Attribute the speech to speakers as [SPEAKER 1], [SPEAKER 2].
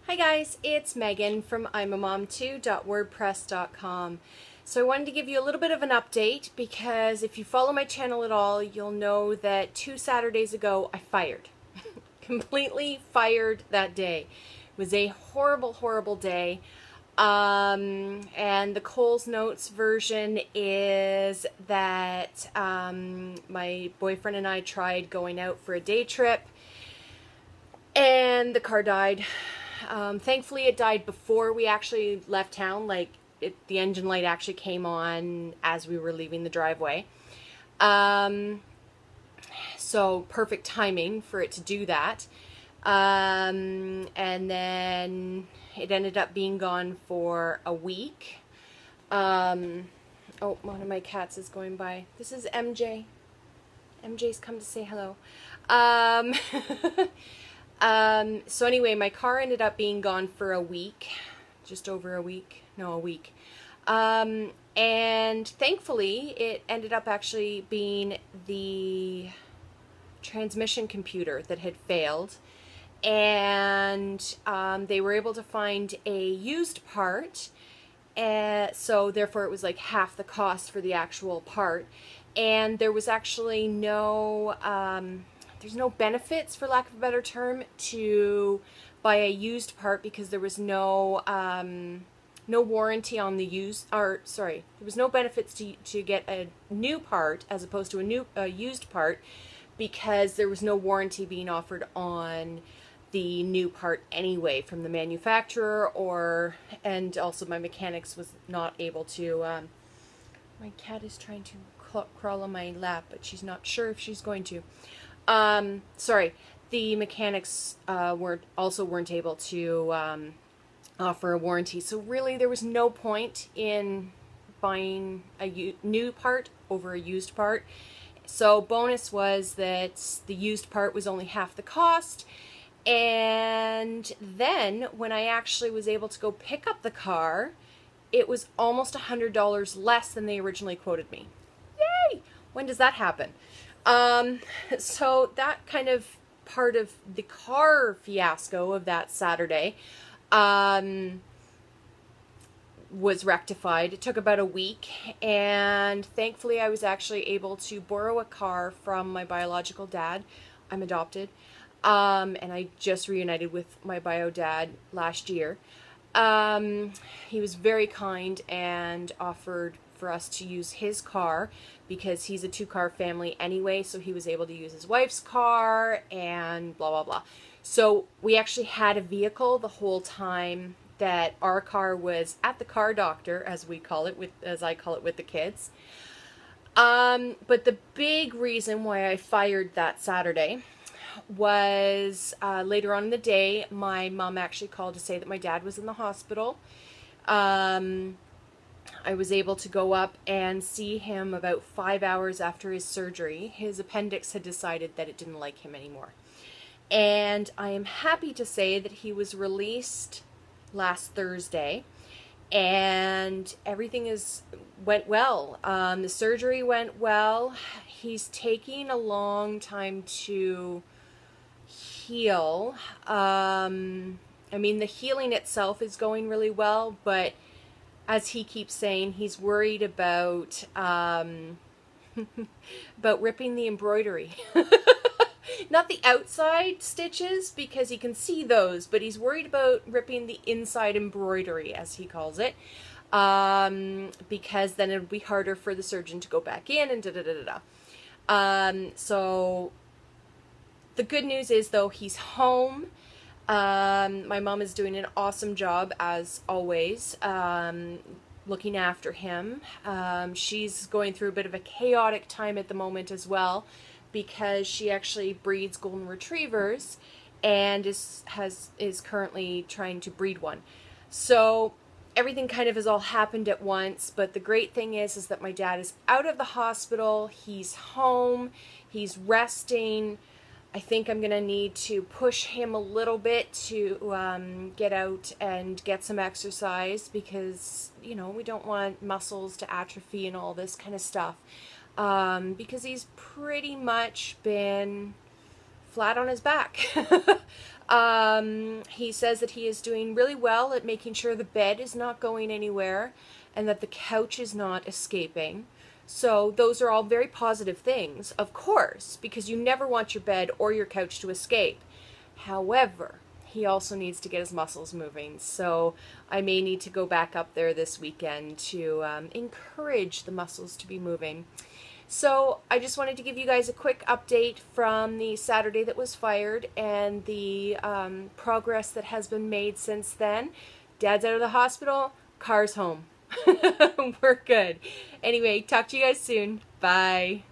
[SPEAKER 1] Hi guys, it's Megan from imamom2.wordpress.com. So I wanted to give you a little bit of an update because if you follow my channel at all, you'll know that 2 Saturdays ago I fired. Completely fired that day. It was a horrible, horrible day. And the Coles Notes version is that my boyfriend and I tried going out for a day trip and the car died. Thankfully it died before we actually left town. The engine light actually came on as we were leaving the driveway. So perfect timing for it to do that. And then it ended up being gone for a week. Oh, one of my cats is going by. This is MJ. MJ's come to say hello. So anyway, my car ended up being gone for a week, just over a week, no, a week. And thankfully it ended up actually being the transmission computer that had failed. And they were able to find a used part, so therefore it was like half the cost for the actual part. And there was actually no there's no benefits, for lack of a better term, to buy a used part because there was no no warranty on the used, or sorry, there was no benefits to get a new part as opposed to a used part because there was no warranty being offered on the new part anyway from the manufacturer, and also my mechanics was not able to. My cat is trying to crawl on my lap, but she's not sure if she's going to. Sorry, the mechanics weren't able to offer a warranty. So really there was no point in buying a new part over a used part. So bonus was that the used part was only half the cost. And then when I actually was able to go pick up the car, it was almost $100 less than they originally quoted me. Yay! When does that happen? So that kind of part of the car fiasco of that Saturday was rectified. It took about a week, and thankfully I was actually able to borrow a car from my biological dad. I'm adopted, and I just reunited with my bio dad last year. He was very kind and offered for us to use his car because he's a 2-car family anyway, so he was able to use his wife's car and blah blah blah. So we actually had a vehicle the whole time that our car was at the car doctor, as we call it, as I call it with the kids. But the big reason why I fired that Saturday was later on in the day, my mom actually called to say that my dad was in the hospital. I was able to go up and see him about 5 hours after his surgery. His appendix had decided that it didn't like him anymore. And I am happy to say that he was released last Thursday, and everything went well. The surgery went well. He's taking a long time to heal. I mean, the healing itself is going really well, but as he keeps saying, he's worried about ripping the embroidery. Not the outside stitches, because he can see those, but he's worried about ripping the inside embroidery, as he calls it, because then it would be harder for the surgeon to go back in and da-da-da-da-da. So the good news is, though, he's home. My mom is doing an awesome job, as always, looking after him. She's going through a bit of a chaotic time at the moment as well, because she actually breeds golden retrievers and is currently trying to breed one. So everything kind of has all happened at once, but the great thing is that my dad is out of the hospital, he's home, he's resting. I think I'm going to need to push him a little bit to get out and get some exercise because, you know, we don't want muscles to atrophy and all this kind of stuff. Because he's pretty much been flat on his back. He says that he is doing really well at making sure the bed is not going anywhere and that the couch is not escaping. So those are all very positive things, of course, because you never want your bed or your couch to escape. However, he also needs to get his muscles moving, so I may need to go back up there this weekend to encourage the muscles to be moving. So I just wanted to give you guys a quick update from the Saturday that was fired and the progress that has been made since then. Dad's out of the hospital, car's home. We're good. Anyway, talk to you guys soon. Bye.